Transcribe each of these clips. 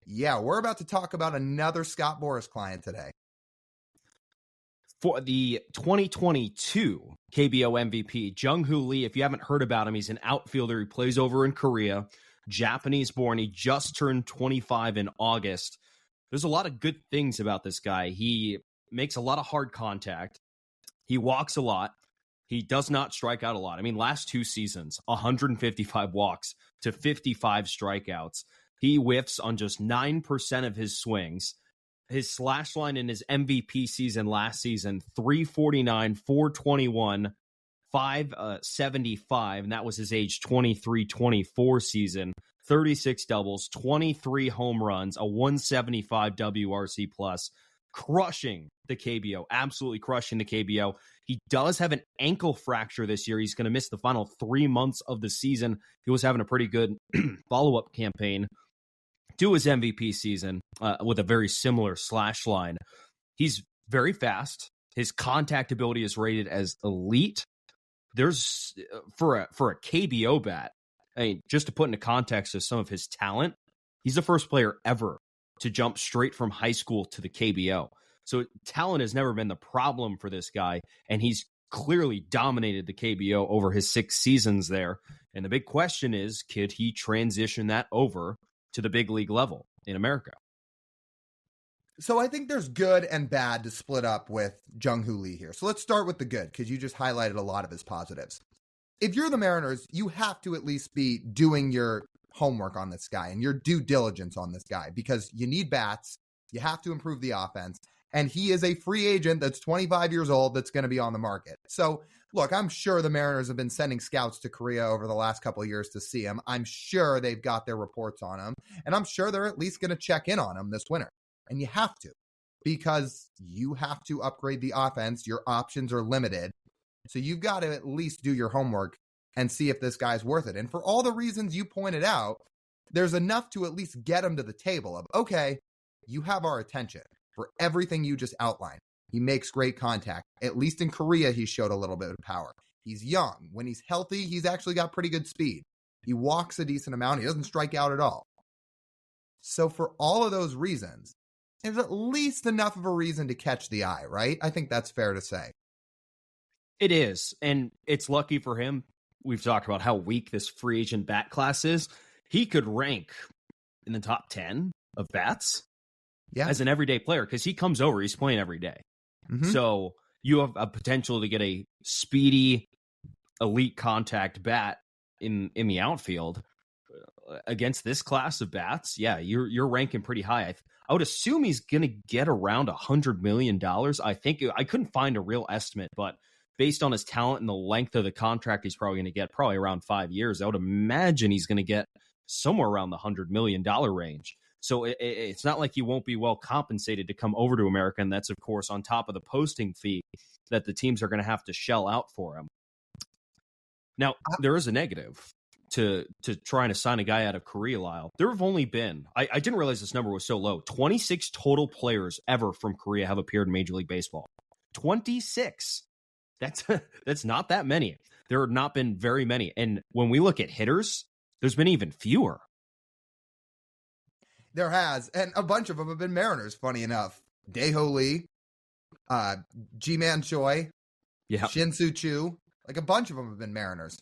Yeah, we're about to talk about another Scott Boras client today. For the 2022 KBO MVP, Jung Hoo Lee, if you haven't heard about him, he's an outfielder. He plays over in Korea, Japanese born. He just turned 25 in August. There's a lot of good things about this guy. He makes a lot of hard contact. He walks a lot. He does not strike out a lot. I mean, last 2 seasons, 155 walks to 55 strikeouts. He whiffs on just 9% of his swings. His slash line in his MVP season last season, 349, 421, 575, and that was his age 23-24 season. 36 doubles, 23 home runs, a 175 WRC plus, crushing the KBO, absolutely crushing the KBO. He does have an ankle fracture this year. He's going to miss the final 3 months of the season. He was having a pretty good follow-up campaign to his MVP season with a very similar slash line. He's very fast. His contact ability is rated as elite. There's for a KBO bat, I mean, just to put into context of some of his talent, he's the first player ever to jump straight from high school to the KBO. So talent has never been the problem for this guy, and he's clearly dominated the KBO over his 6 seasons there. And the big question is, could he transition that over to the big league level in America? So I think there's good and bad to split up with Jung Hoo Lee here. So let's start with the good, because you just highlighted a lot of his positives. If you're the Mariners, you have to at least be doing your homework on this guy and your due diligence on this guy, because you need bats, you have to improve the offense, and he is a free agent that's 25 years old that's going to be on the market. So look, I'm sure the Mariners have been sending scouts to Korea over the last couple of years to see him. I'm sure they've got their reports on him, and I'm sure they're at least going to check in on him this winter. And you have to, because you have to upgrade the offense. Your options are limited. So you've got to at least do your homework and see if this guy's worth it. And for all the reasons you pointed out, there's enough to at least get him to the table of, okay, you have our attention for everything you just outlined. He makes great contact. At least in Korea, he showed a little bit of power. He's young. When he's healthy, he's actually got pretty good speed. He walks a decent amount. He doesn't strike out at all. So for all of those reasons, there's at least enough of a reason to catch the eye, right? I think that's fair to say. It is, and it's lucky for him. We've talked about how weak this free agent bat class is. He could rank in the top 10 of bats as an everyday player, because he comes over, he's playing every day. Mm-hmm. So you have a potential to get a speedy, elite contact bat in the outfield against this class of bats. Yeah, you're ranking pretty high. I would assume he's going to get around $100 million. I think I couldn't find a real estimate, but based on his talent and the length of the contract he's probably going to get, probably around 5 years, I would imagine he's going to get somewhere around the $100 million range. So it's not like he won't be well compensated to come over to America, and that's, of course, on top of the posting fee that the teams are going to have to shell out for him. Now, there is a negative to trying to sign a guy out of Korea, Lyle. There have only been, I didn't realize this number was so low, 26 total players ever from Korea have appeared in Major League Baseball. 26. That's not that many. There have not been very many. And when we look at hitters, there's been even fewer. There has. And a bunch of them have been Mariners, funny enough. Dae-Ho Lee, Ji-Man Choi, Shin-Soo Choo. Like a bunch of them have been Mariners.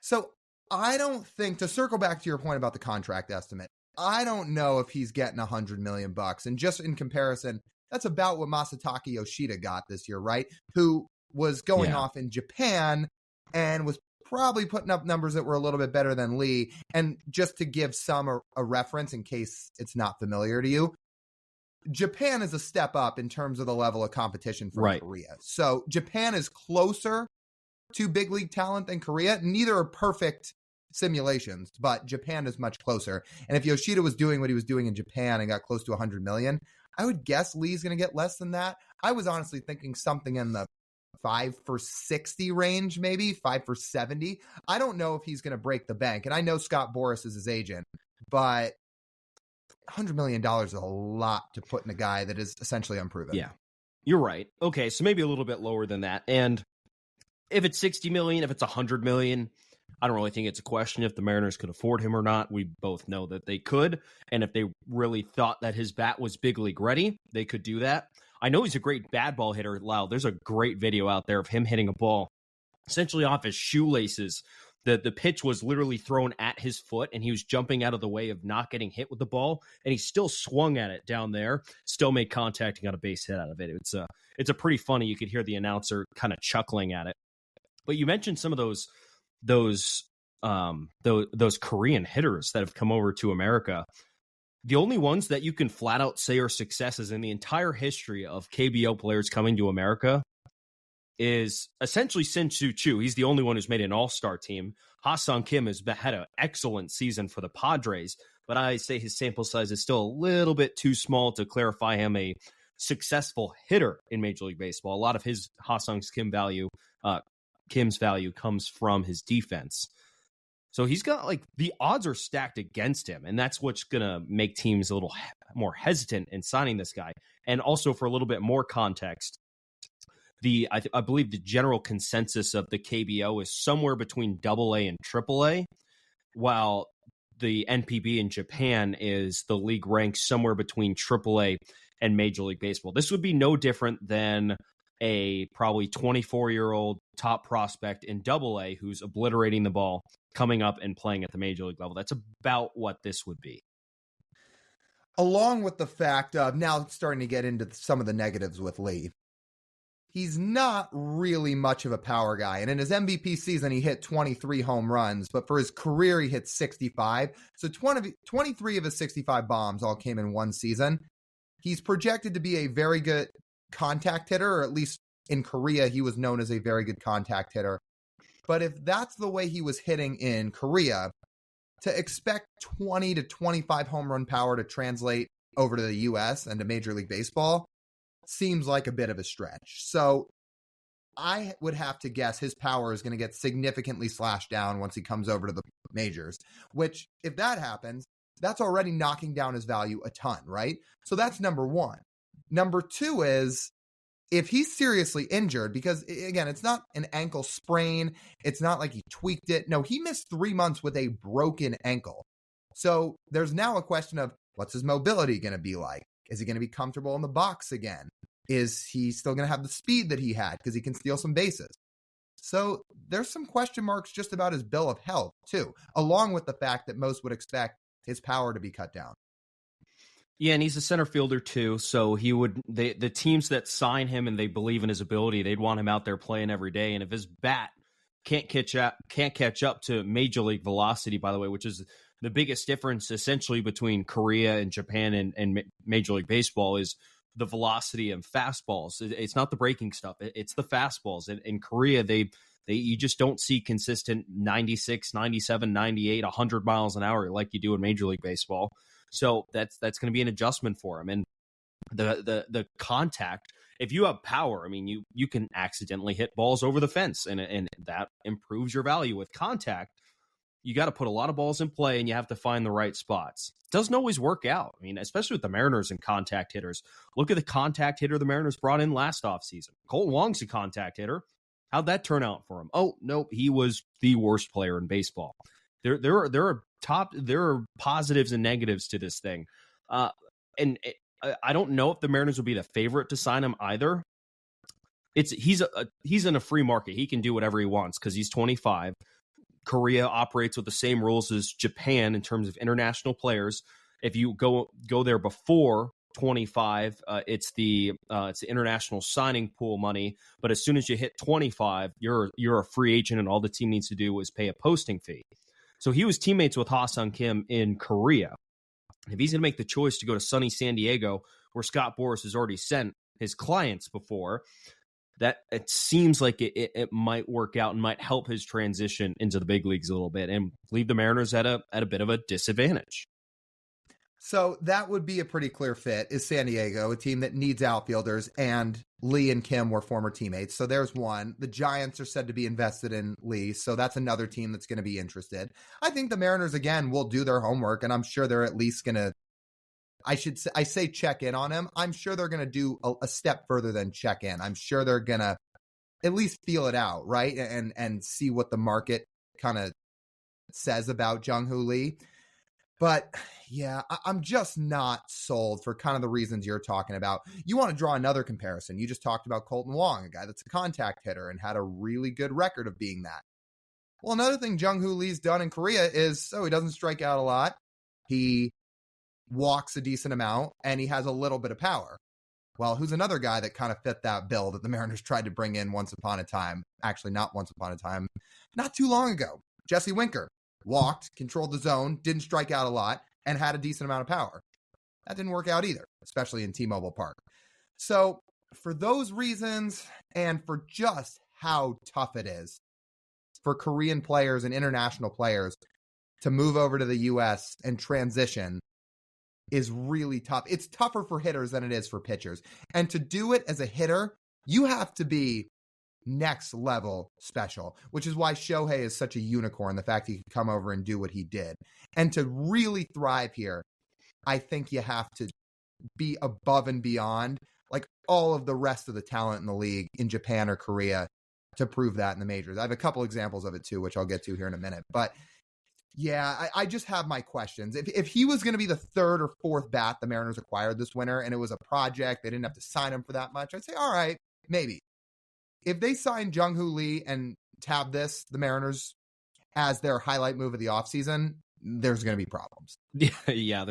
So I don't think, to circle back to your point about the contract estimate, I don't know if he's getting $100 million. And just in comparison, that's about what Masataka Yoshida got this year, right? Who was going off in Japan and was probably putting up numbers that were a little bit better than Lee. And just to give some a reference in case it's not familiar to you, Japan is a step up in terms of the level of competition from Korea. So Japan is closer to big league talent than Korea. Neither are perfect simulations, but Japan is much closer. And if Yoshida was doing what he was doing in Japan and got close to 100 million, I would guess Lee's going to get less than that. I was honestly thinking something in the 5 for 60 range, maybe 5 for 70. I don't know if he's going to break the bank. And I know Scott Boras is his agent, but $100 million is a lot to put in a guy that is essentially unproven. Yeah, you're right. Okay, so maybe a little bit lower than that. And if it's 60 million, if it's 100 million, I don't really think it's a question if the Mariners could afford him or not. We both know that they could. And if they really thought that his bat was big league ready, they could do that. I know he's a great bad ball hitter, Lau. There's a great video out there of him hitting a ball essentially off his shoelaces. The pitch was literally thrown at his foot, and he was jumping out of the way of not getting hit with the ball, and he still swung at it down there, still made contact and got a base hit out of it. It's a pretty funny. You could hear the announcer kind of chuckling at it. But you mentioned some of those Korean hitters that have come over to America. The only ones that you can flat out say are successes in the entire history of KBO players coming to America is essentially Shin-Soo. He's the only one who's made an all-star team. Ha-Seong Kim has had an excellent season for the Padres, but I say his sample size is still a little bit too small to clarify him a successful hitter in Major League Baseball. A lot of his Ha-Seong's Kim's value comes from his defense. So he's got, like, the odds are stacked against him, and that's what's going to make teams a little more hesitant in signing this guy. And also, for a little bit more context, I believe the general consensus of the KBO is somewhere between AA and AAA, while the NPB in Japan is the league ranks somewhere between AAA and Major League Baseball. This would be no different than a probably 24-year-old top prospect in AA who's obliterating the ball, coming up and playing at the Major League level. That's about what this would be. Along with the fact of now starting to get into some of the negatives with Lee. He's not really much of a power guy. And in his MVP season, he hit 23 home runs, but for his career, he hit 65. So 23 of his 65 bombs all came in one season. He's projected to be a very good contact hitter, or at least in Korea, he was known as a very good contact hitter. But if that's the way he was hitting in Korea, to expect 20 to 25 home run power to translate over to the U.S. and to Major League Baseball seems like a bit of a stretch. So I would have to guess his power is going to get significantly slashed down once he comes over to the majors, which if that happens, that's already knocking down his value a ton, right? So that's number one. Number two is if he's seriously injured, because again, it's not an ankle sprain. It's not like he tweaked it. No, he missed 3 months with a broken ankle. So there's now a question of what's his mobility going to be like? Is he going to be comfortable in the box again? Is he still going to have the speed that he had because he can steal some bases? So there's some question marks just about his bill of health too, along with the fact that most would expect his power to be cut down. Yeah, and he's a center fielder too, so the teams that sign him and they believe in his ability, they'd want him out there playing every day. And if his bat can't catch up to Major League velocity, by the way, which is the biggest difference essentially between Korea and Japan and Major League Baseball, is the velocity of fastballs. It's not the breaking stuff. It's the fastballs. In Korea, you just don't see consistent 96, 97, 98, 100 miles an hour like you do in Major League Baseball. So that's going to be an adjustment for him. And the contact, if you have power, I mean, you can accidentally hit balls over the fence, and that improves your value. With contact, you got to put a lot of balls in play, and you have to find the right spots. It doesn't always work out. I mean, especially with the Mariners and contact hitters. Look at the contact hitter the Mariners brought in last offseason. Colton Wong's a contact hitter. How'd that turn out for him? Oh, no, he was the worst player in baseball. There are positives and negatives to this thing. And I don't know if the Mariners will be the favorite to sign him either. He's in a free market. He can do whatever he wants because he's 25. Korea operates with the same rules as Japan in terms of international players. If you go there before 25, it's the international signing pool money. But as soon as you hit 25, you're a free agent, and all the team needs to do is pay a posting fee. So he was teammates with Ha-Seong Kim in Korea. If he's going to make the choice to go to sunny San Diego, where Scott Boras has already sent his clients before, that it seems like it might work out and might help his transition into the big leagues a little bit and leave the Mariners at a bit of a disadvantage. So that would be a pretty clear fit, is San Diego, a team that needs outfielders, and Lee and Kim were former teammates. So there's one. The Giants are said to be invested in Lee, so that's another team that's going to be interested. I think the Mariners, again, will do their homework, and I'm sure they're at least going to, I say check in on him. I'm sure they're going to do a step further than check in. I'm sure they're going to at least feel it out, right? And see what the market kind of says about Jung Hoo Lee. But yeah, I'm just not sold for kind of the reasons you're talking about. You want to draw another comparison. You just talked about Colton Wong, a guy that's a contact hitter and had a really good record of being that. Well, another thing Jung Hoo Lee's done in Korea is, he doesn't strike out a lot. He walks a decent amount, and he has a little bit of power. Well, who's another guy that kind of fit that bill that the Mariners tried to bring in once upon a time? Actually, not once upon a time. Not too long ago. Jesse Winker. Walked, controlled the zone, didn't strike out a lot, and had a decent amount of power. That didn't work out either, especially in T-Mobile Park. So for those reasons, and for just how tough it is for Korean players and international players to move over to the U.S. and transition, is really tough. It's tougher for hitters than it is for pitchers. And to do it as a hitter, you have to be next level special, which is why Shohei is such a unicorn, the fact he could come over and do what he did. And to really thrive here, I think you have to be above and beyond like all of the rest of the talent in the league in Japan or Korea to prove that in the majors. I have a couple examples of it too, which I'll get to here in a minute. But yeah, I just have my questions. If he was going to be the third or fourth bat the Mariners acquired this winter and it was a project, they didn't have to sign him for that much, I'd say, all right, maybe. If they sign Jung Hoo Lee and tab this, the Mariners, as their highlight move of the offseason, there's going to be problems. Yeah,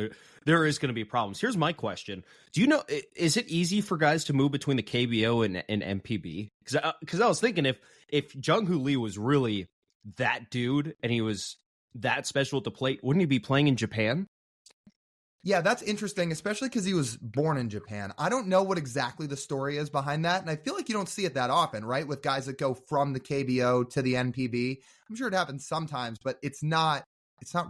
there is going to be problems. Here's my question. Do you know, is it easy for guys to move between the KBO and MPB? Because I was thinking if Jung Hoo Lee was really that dude and he was that special at the plate, wouldn't he be playing in Japan? Yeah, that's interesting, especially because he was born in Japan. I don't know what exactly the story is behind that, and I feel like you don't see it that often, right? With guys that go from the KBO to the NPB. I'm sure it happens sometimes, but it's not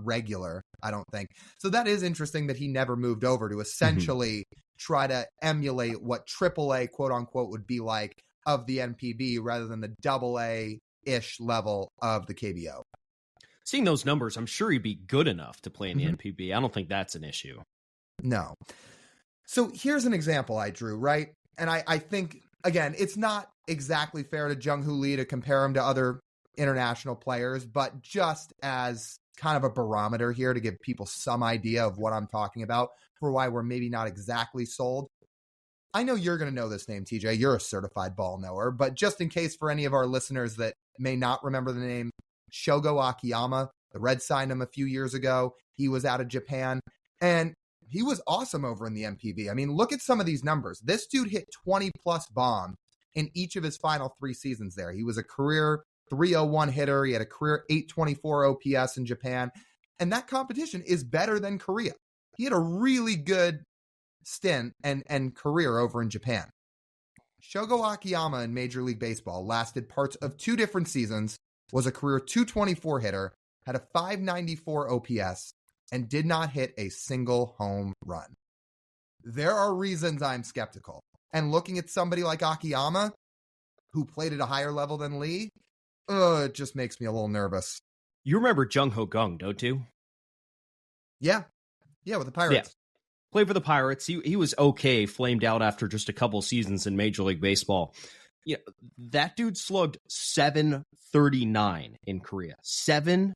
regular, I don't think. So that is interesting that he never moved over to essentially try to emulate what AAA, quote unquote, would be like of the NPB rather than the AA-ish level of the KBO. Seeing those numbers, I'm sure he'd be good enough to play in the NPB. I don't think that's an issue. No. So here's an example I drew, right? And I think, again, it's not exactly fair to Jung Hoo Lee to compare him to other international players, but just as kind of a barometer here to give people some idea of what I'm talking about for why we're maybe not exactly sold. I know you're going to know this name, TJ. You're a certified ball knower, but just in case for any of our listeners that may not remember the name, Shogo Akiyama, the Reds signed him a few years ago. He was out of Japan, and he was awesome over in the MPB. I mean, look at some of these numbers. This dude hit 20-plus bombs in each of his final 3 seasons there. He was a career .301 hitter. He had a career .824 OPS in Japan, and that competition is better than Korea. He had a really good stint and career over in Japan. Shogo Akiyama in Major League Baseball lasted parts of 2 different seasons, was a career .224 hitter, had a .594 OPS, and did not hit a single home run. There are reasons I'm skeptical. And looking at somebody like Akiyama, who played at a higher level than Lee, it just makes me a little nervous. You remember Jung Ho Gung, don't you? Yeah, with the Pirates. Yeah. Played for the Pirates. He was okay, flamed out after just a couple seasons in Major League Baseball. Yeah, that dude slugged .739 in Korea. .739,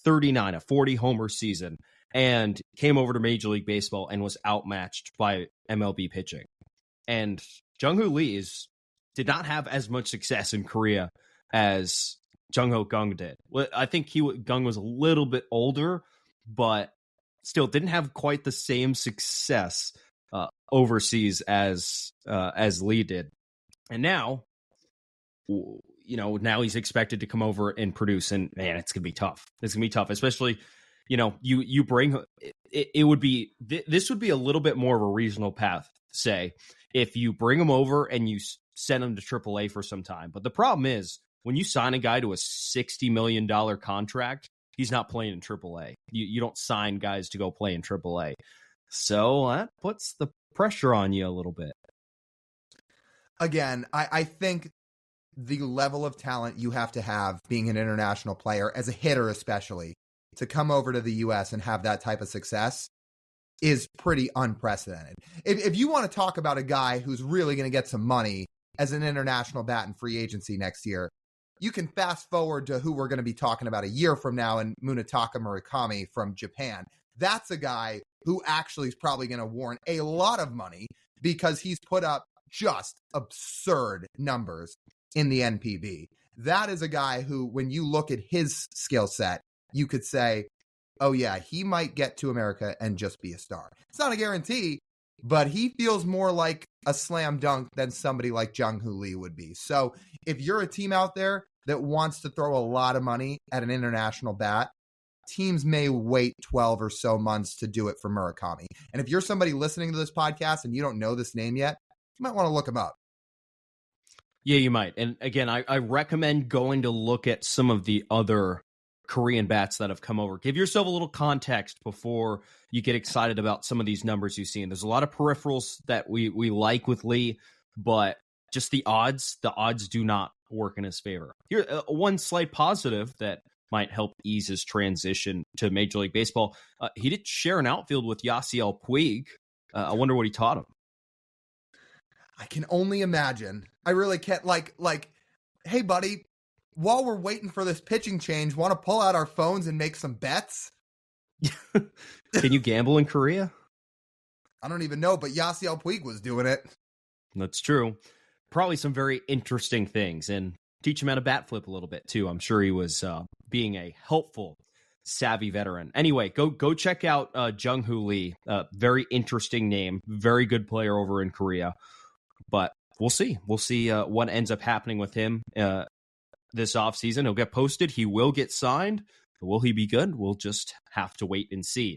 a 40-homer season, and came over to Major League Baseball and was outmatched by MLB pitching. And Jung Hoo Lee did not have as much success in Korea as Jung Ho Gung did. Well, I think Gung was a little bit older, but still didn't have quite the same success overseas as Lee did. And now, now he's expected to come over and produce, and man, it's gonna be tough. It's gonna be tough, especially, you bring it would be this would be a little bit more of a reasonable path, say, if you bring him over and you send him to AAA for some time. But the problem is when you sign a guy to a $60 million contract, he's not playing in AAA. You don't sign guys to go play in AAA, so that puts the pressure on you a little bit. Again, I think the level of talent you have to have being an international player, as a hitter especially, to come over to the U.S. and have that type of success is pretty unprecedented. If you want to talk about a guy who's really going to get some money as an international bat in free agency next year, you can fast forward to who we're going to be talking about a year from now and Munetaka Murakami from Japan. That's a guy who actually is probably going to warrant a lot of money because he's put up just absurd numbers in the NPB. That is a guy who, when you look at his skill set, you could say, oh yeah, he might get to America and just be a star. It's not a guarantee, but he feels more like a slam dunk than somebody like Jung Hoo Lee would be. So if you're a team out there that wants to throw a lot of money at an international bat, teams may wait 12 or so months to do it for Murakami. And if you're somebody listening to this podcast and you don't know this name yet, you might want to look him up. Yeah, you might. And again, I recommend going to look at some of the other Korean bats that have come over. Give yourself a little context before you get excited about some of these numbers you see. And there's a lot of peripherals that we like with Lee, but just the odds do not work in his favor. Here, one slight positive that might help ease his transition to Major League Baseball. He did share an outfield with Yasiel Puig. I wonder what he taught him. I can only imagine. I really can't. Like, hey, buddy, while we're waiting for this pitching change, want to pull out our phones and make some bets? Can you gamble in Korea? I don't even know, but Yasiel Puig was doing it. That's true. Probably some very interesting things, and teach him how to bat flip a little bit too. I'm sure he was being a helpful, savvy veteran. Anyway, go check out Jung Hoo Lee. Very interesting name, very good player over in Korea. But we'll see. We'll see what ends up happening with him this offseason. He'll get posted. He will get signed. Will he be good? We'll just have to wait and see.